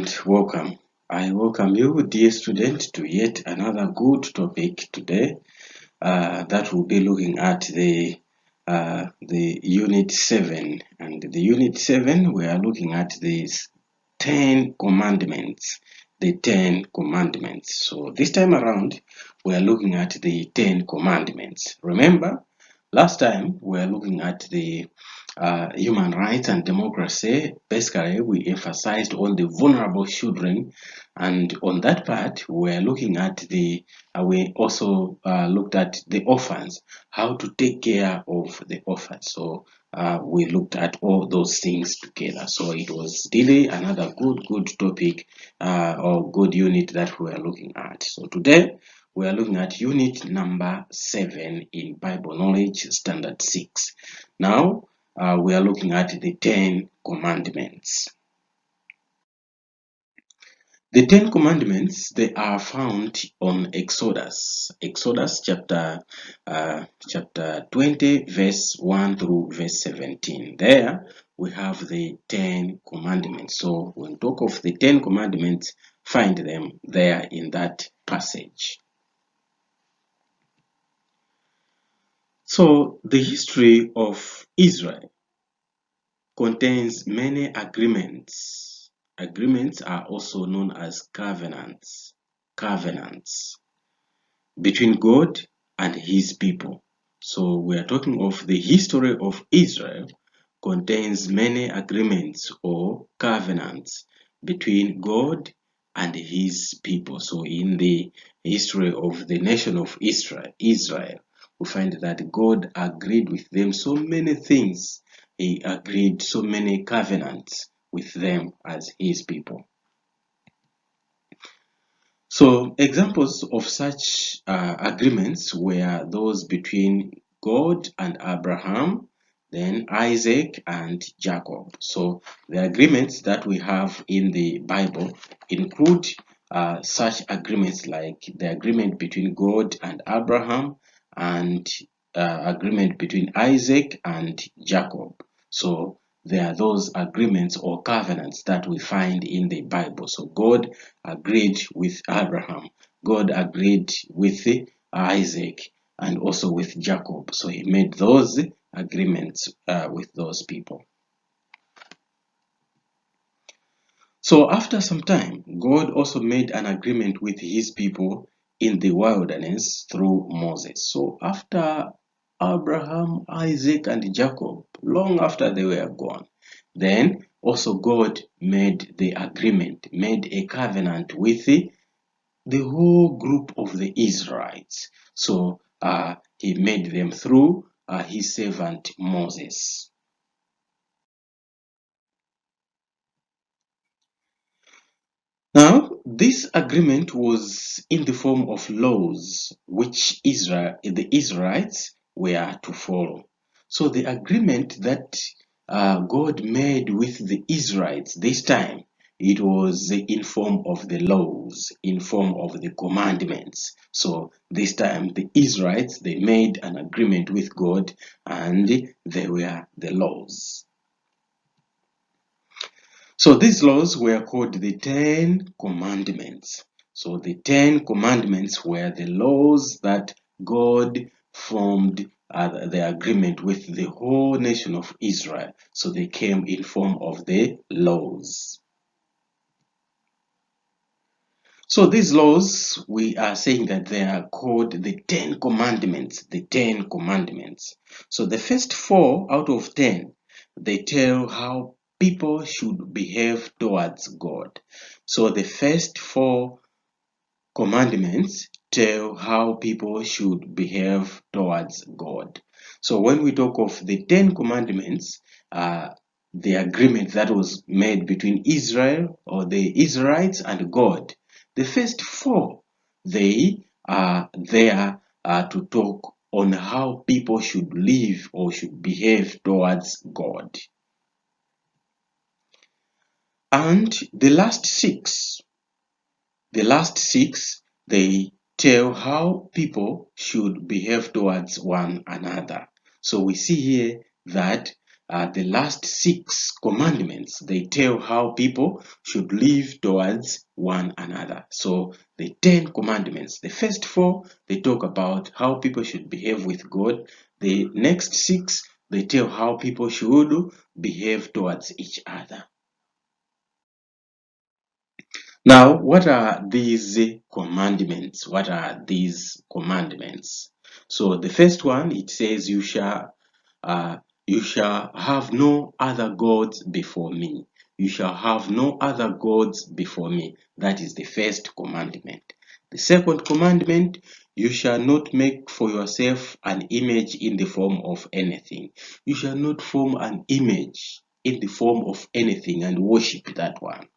and welcome. I welcome you, dear student, to yet another good topic today that will be looking at the Unit 7. And the Unit 7, we are looking at these 10 commandments. The 10 commandments. So this time around, we are looking at the 10 commandments. Remember, last time we were looking at the human rights and democracy. Basically, we emphasized on the vulnerable children, and on that part, we were looking at we also looked at the orphans, how to take care of the orphans. So we looked at all those things together. So it was really another good topic or good unit that we are looking at. So today we are looking at unit number 7 in Bible Knowledge Standard 6. Now we are looking at the 10 commandments. The 10 commandments, they are found on Exodus chapter 20 verse 1 through verse 17. There we have the 10 commandments. So when we talk of the 10 commandments, find them there in that passage. So the history of Israel contains many agreements. Agreements are also known as covenants. Covenants between God and his people. So we are talking of the history of Israel contains many agreements or covenants between God and his people. So in the history of the nation of Israel, we find that God agreed with them so many things. He agreed so many covenants with them as his people. So examples of such agreements were those between God and Abraham, then Isaac and Jacob. So the agreements that we have in the Bible include such agreements like the agreement between God and Abraham and agreement between Isaac and Jacob. So there are those agreements or covenants that we find in the Bible. So God agreed with Abraham, God agreed with Isaac, and also with Jacob. So he made those agreements with those people. So after some time, God also made an agreement with his people in the wilderness through Moses. So after Abraham, Isaac, and Jacob, long after they were gone, then also God made the agreement, made a covenant with the whole group of the Israelites. So he made them through his servant Moses. Now, this agreement was in the form of laws which the Israelites were to follow. So the agreement that God made with the Israelites this time, it was in form of the laws, in form of the commandments. So this time the Israelites, they made an agreement with God and they were the laws. So these laws were called the 10 Commandments. So the 10 Commandments were the laws that God formed the agreement with the whole nation of Israel. So they came in form of the laws. So these laws, we are saying that they are called the 10 Commandments. The 10 Commandments. So the first 4 out of 10, they tell how people should behave towards God. So the first 4 commandments tell how people should behave towards God. So when we talk of the 10 commandments, the agreement that was made between Israel or the Israelites and God, the first 4, they are there to talk on how people should live or should behave towards God. And the last 6, they tell how people should behave towards one another. So we see here that the last 6 commandments, they tell how people should live towards one another. So the 10 commandments, the first 4, they talk about how people should behave with God. The next 6, they tell how people should behave towards each other. Now, what are these commandments? What are these commandments? So the first one, it says, you shall have no other gods before me. You shall have no other gods before me. That is the first commandment. The second commandment, you shall not make for yourself an image in the form of anything. You shall not form an image in the form of anything and worship that one.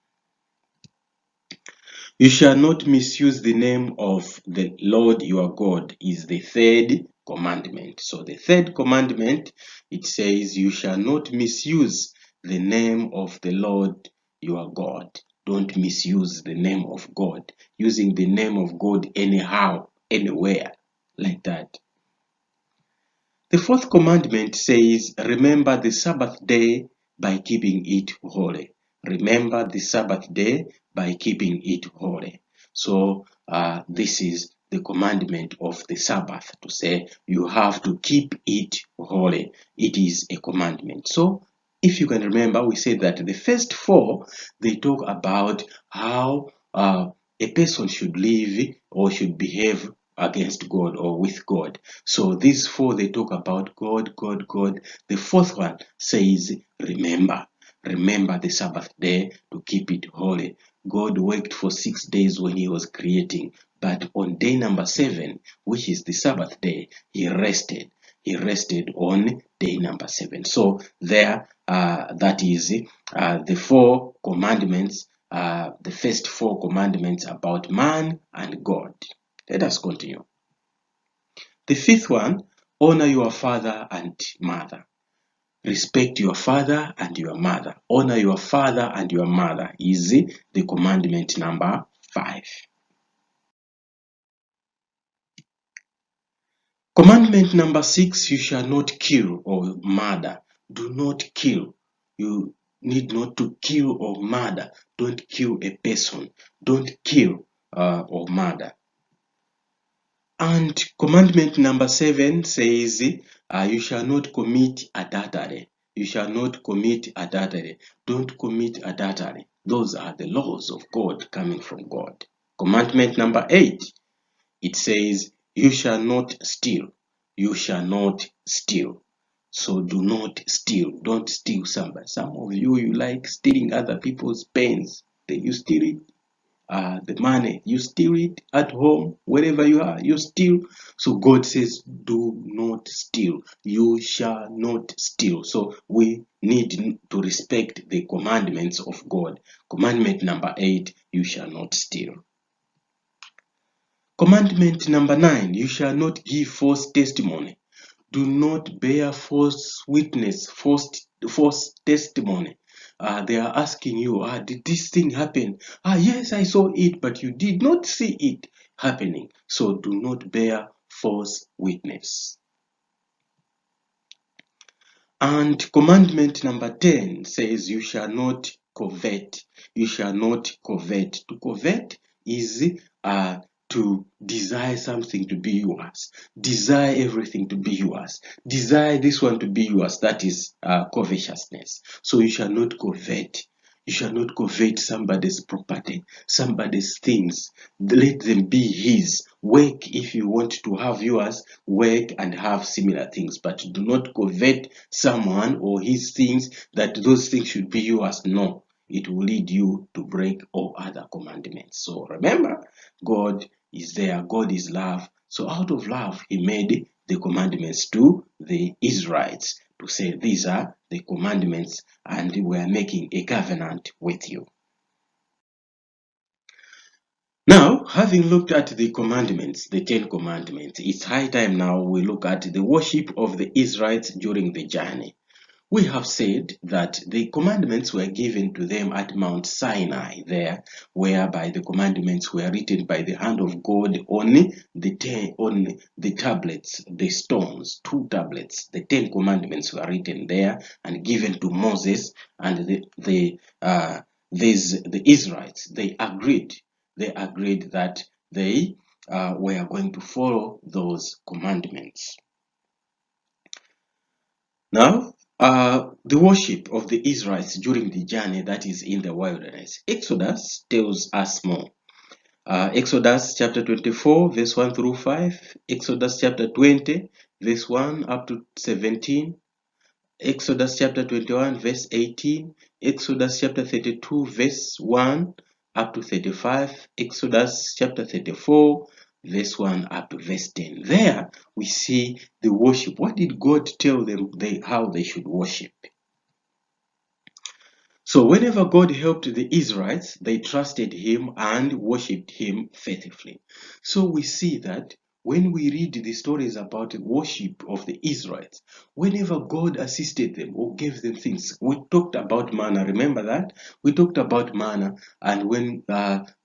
You shall not misuse the name of the Lord your God is the third commandment. So the third commandment, it says, you shall not misuse the name of the Lord your God. Don't misuse the name of God. Using the name of God anyhow, anywhere, like that. The fourth commandment says, remember the Sabbath day by keeping it holy. Remember the Sabbath day by keeping it holy. So this is the commandment of the Sabbath, to say you have to keep it holy. It is a commandment. So if you can remember, we said that the first 4, they talk about how a person should live or should behave against God or with God. So these 4, they talk about God, God, God. The fourth one says, remember. Remember the Sabbath day to keep it holy. God worked for 6 days when he was creating, but on day number 7, which is the Sabbath day, he rested. He rested on day number 7. So there, that is the 4 commandments, the first 4 commandments about man and God. Let us continue. The fifth one, honor your father and mother. Respect your father and your mother. Honor your father and your mother is the commandment number 5. Commandment number 6, you shall not kill or murder. Do not kill. You need not to kill or murder. Don't kill a person. Don't kill or murder. And commandment number 7 says, you shall not commit adultery. You shall not commit adultery. Don't commit adultery. Those are the laws of God coming from God. Commandment number 8, it says, you shall not steal. You shall not steal. So do not steal. Don't steal somebody. Some of you like stealing other people's pens. Then you steal it. The money, you steal it at home, wherever you are, you steal. So God says, do not steal. You shall not steal. So we need to respect the commandments of God. Commandment number 8, you shall not steal. Commandment number 9, you shall not give false testimony. Do not bear false witness, false testimony. They are asking you, did this thing happen? Yes, I saw it, but you did not see it happening. So do not bear false witness. And commandment number 10 says, you shall not covet. You shall not covet. To covet is to desire something to be yours. Desire everything to be yours. Desire this one to be yours. That is covetousness. So you shall not covet. You shall not covet somebody's property, somebody's things. Let them be his. Work if you want to have yours, work and have similar things. But do not covet someone or his things, that those things should be yours. No, it will lead you to break all other commandments. So remember, God is there. God is love. So out of love, he made the commandments to the Israelites, to say these are the commandments and we are making a covenant with you. Now, having looked at the commandments, the 10 commandments, it's high time now we look at the worship of the Israelites during the journey. we have said that the commandments were given to them at Mount Sinai there, whereby the commandments were written by the hand of God on the tablets, the stones, 2 tablets. The 10 commandments were written there and given to Moses, and the Israelites, they agreed that they were going to follow those commandments. Now, the worship of the Israelites during the journey that is in the wilderness. Exodus tells us more. Exodus chapter 24, verse 1 through 5. Exodus chapter 20, verse 1 up to 17. Exodus chapter 21, verse 18. Exodus chapter 32, verse 1 up to 35. Exodus chapter 34, verse 1 up to verse 10. There we see the worship. What did God tell them how they should worship? So whenever God helped the Israelites, they trusted him and worshipped him faithfully. So we see that when we read the stories about the worship of the Israelites, whenever God assisted them or gave them things, we talked about manna. Remember that? We talked about manna, and when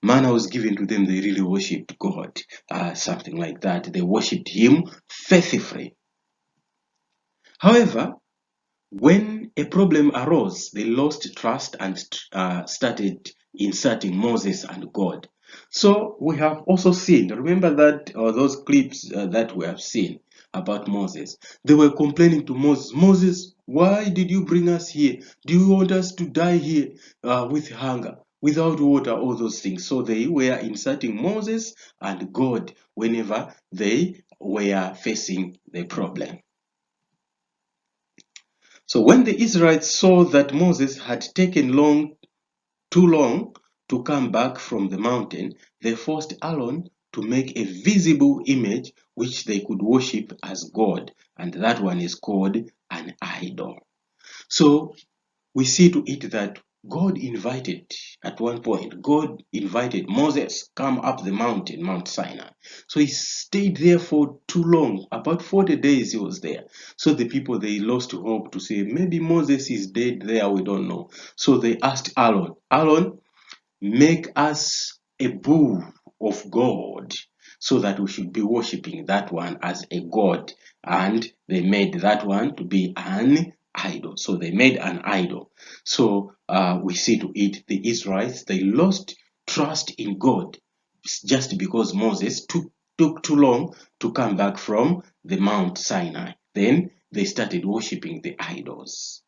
manna was given to them, they really worshipped God. Something like that. They worshipped him faithfully. However, when a problem arose, they lost trust and started inserting Moses and God. So we have also seen, remember that those clips that we have seen about Moses. They were complaining to Moses, Moses, why did you bring us here? Do you want us to die here with hunger, without water, all those things? So they were inserting Moses and God whenever they were facing the problem. So when the Israelites saw that Moses had taken too long to come back from the mountain, they forced Aaron to make a visible image which they could worship as God, and that one is called an idol. So we see to it that God invited, at one point, God invited Moses, come up the mountain, Mount Sinai. So he stayed there for too long, about 40 days he was there. So the people, they lost hope to say, maybe Moses is dead there, we don't know. So they asked Aaron, Aaron, make us a bull of God, so that we should be worshipping that one as a god. And they made that one to be an idol. So they made an idol. So we see to it, the Israelites, they lost trust in God just because Moses took too long to come back from the Mount Sinai. Then they started worshipping the idols.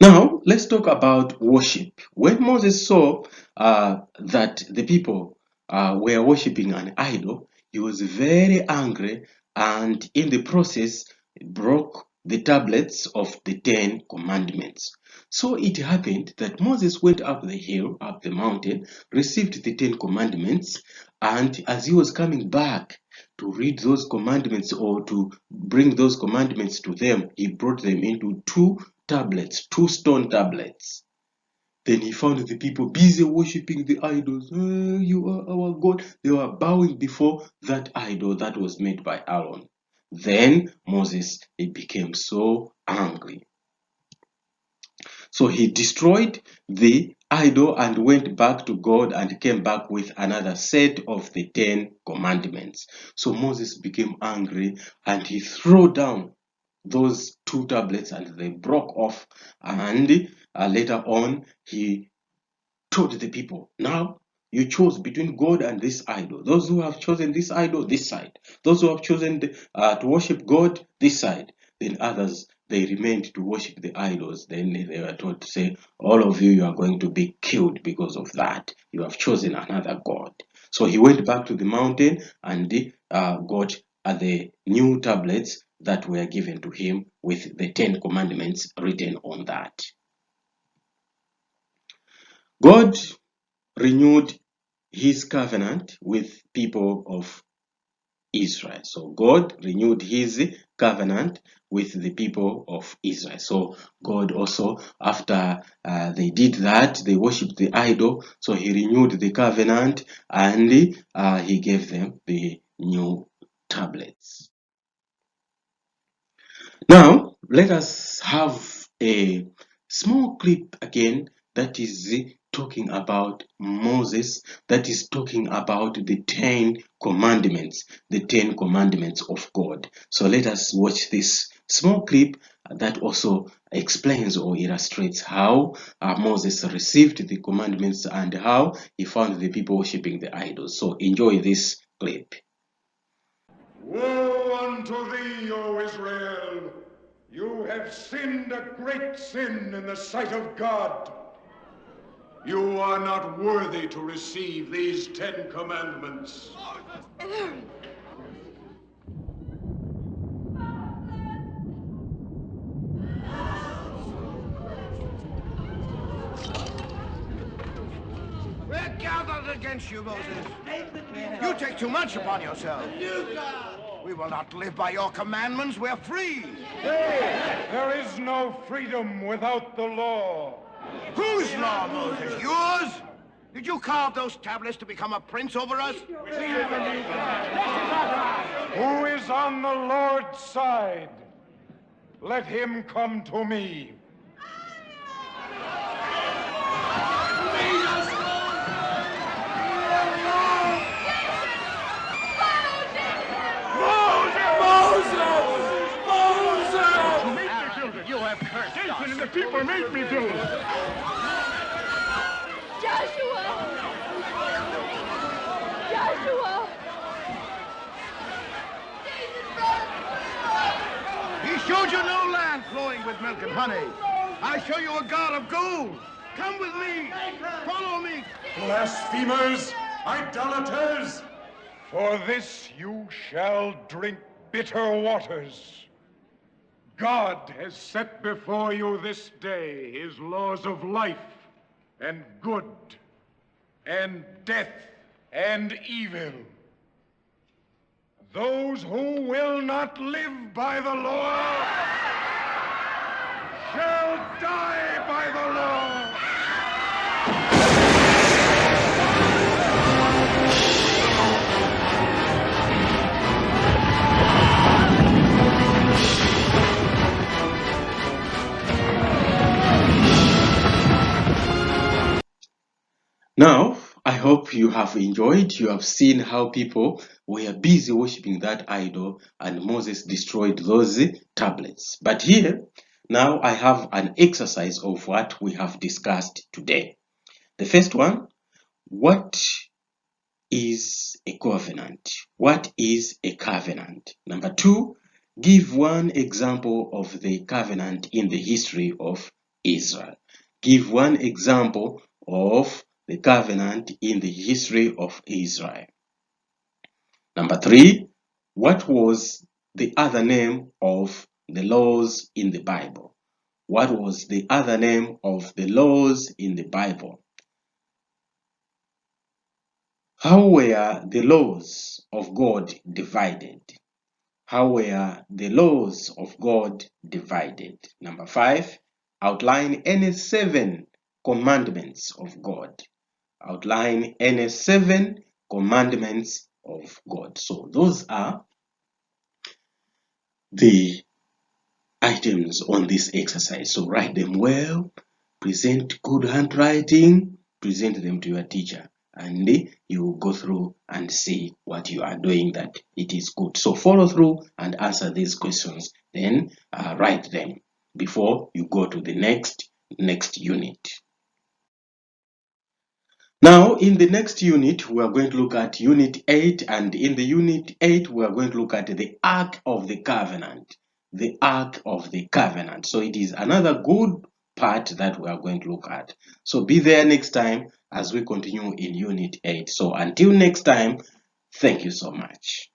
Now, let's talk about worship. When Moses saw that the people were worshiping an idol, he was very angry, and in the process broke the tablets of the 10 commandments. So it happened that Moses went up the hill, up the mountain, received the 10 commandments, and as he was coming back to read those commandments or to bring those commandments to them, he brought them into 2 tablets, 2 stone tablets. Then he found the people busy worshipping the idols. You are our God. They were bowing before that idol that was made by Aaron. Then Moses, he became so angry. So he destroyed the idol and went back to God and came back with another set of the 10 commandments. So Moses became angry and he threw down those 2 tablets and they broke off, and later on he told the people, now you chose between God and this idol. Those who have chosen this idol, this side. Those who have chosen to worship God, this side. Then others, they remained to worship the idols. Then they were told to say, all of you, you are going to be killed because of that. You have chosen another God. So he went back to the mountain and got the new tablets that were given to him with the 10 commandments written on that. God renewed his covenant with people of Israel. So God renewed his covenant with the people of Israel. So God also, after they did that, they worshipped the idol. So he renewed the covenant and he gave them the new tablets. Now, let us have a small clip again that is talking about Moses, that is talking about the 10 commandments, the 10 commandments of God. So let us watch this small clip that also explains or illustrates how Moses received the commandments and how he found the people worshiping the idols. So enjoy this clip. Woe unto thee, O Israel! You have sinned a great sin in the sight of God. You are not worthy to receive these 10 commandments. We're gathered against you, Moses. You take too much upon yourself. We will not live by your commandments. We're free. There is no freedom without the law. Whose law, Moses? Yours? Did you carve those tablets to become a prince over us? Who is on the Lord's side? Let him come to me. You have cursed us. And the people made me do. Joshua! Joshua! He showed you no land flowing with milk and honey. I show you a God of gold. Come with me. Follow me. Blasphemers, idolaters, for this you shall drink bitter waters. God has set before you this day his laws of life and good and death and evil. Those who will not live by the law shall die by the law. Now, I hope you have enjoyed. You have seen how people were busy worshiping that idol and Moses destroyed those tablets. But here, now I have an exercise of what we have discussed today. The first one, what is a covenant? What is a covenant? Number two, give one example of the covenant in the history of Israel. Give one example of the covenant in the history of Israel. Number three, what was the other name of the laws in the Bible? What was the other name of the laws in the Bible? How were the laws of God divided? How were the laws of God divided? Number five, outline any 7 commandments of God. Outline any 7 commandments of God. So those are the items on this exercise. So write them well, present good handwriting, present them to your teacher, and you will go through and see what you are doing that it is good. So follow through and answer these questions, then write them before you go to the next unit. Now, in the next unit, we are going to look at Unit 8, and in the Unit 8, we are going to look at the Ark of the Covenant. The Ark of the Covenant. So it is another good part that we are going to look at. So be there next time as we continue in Unit 8. So until next time, thank you so much.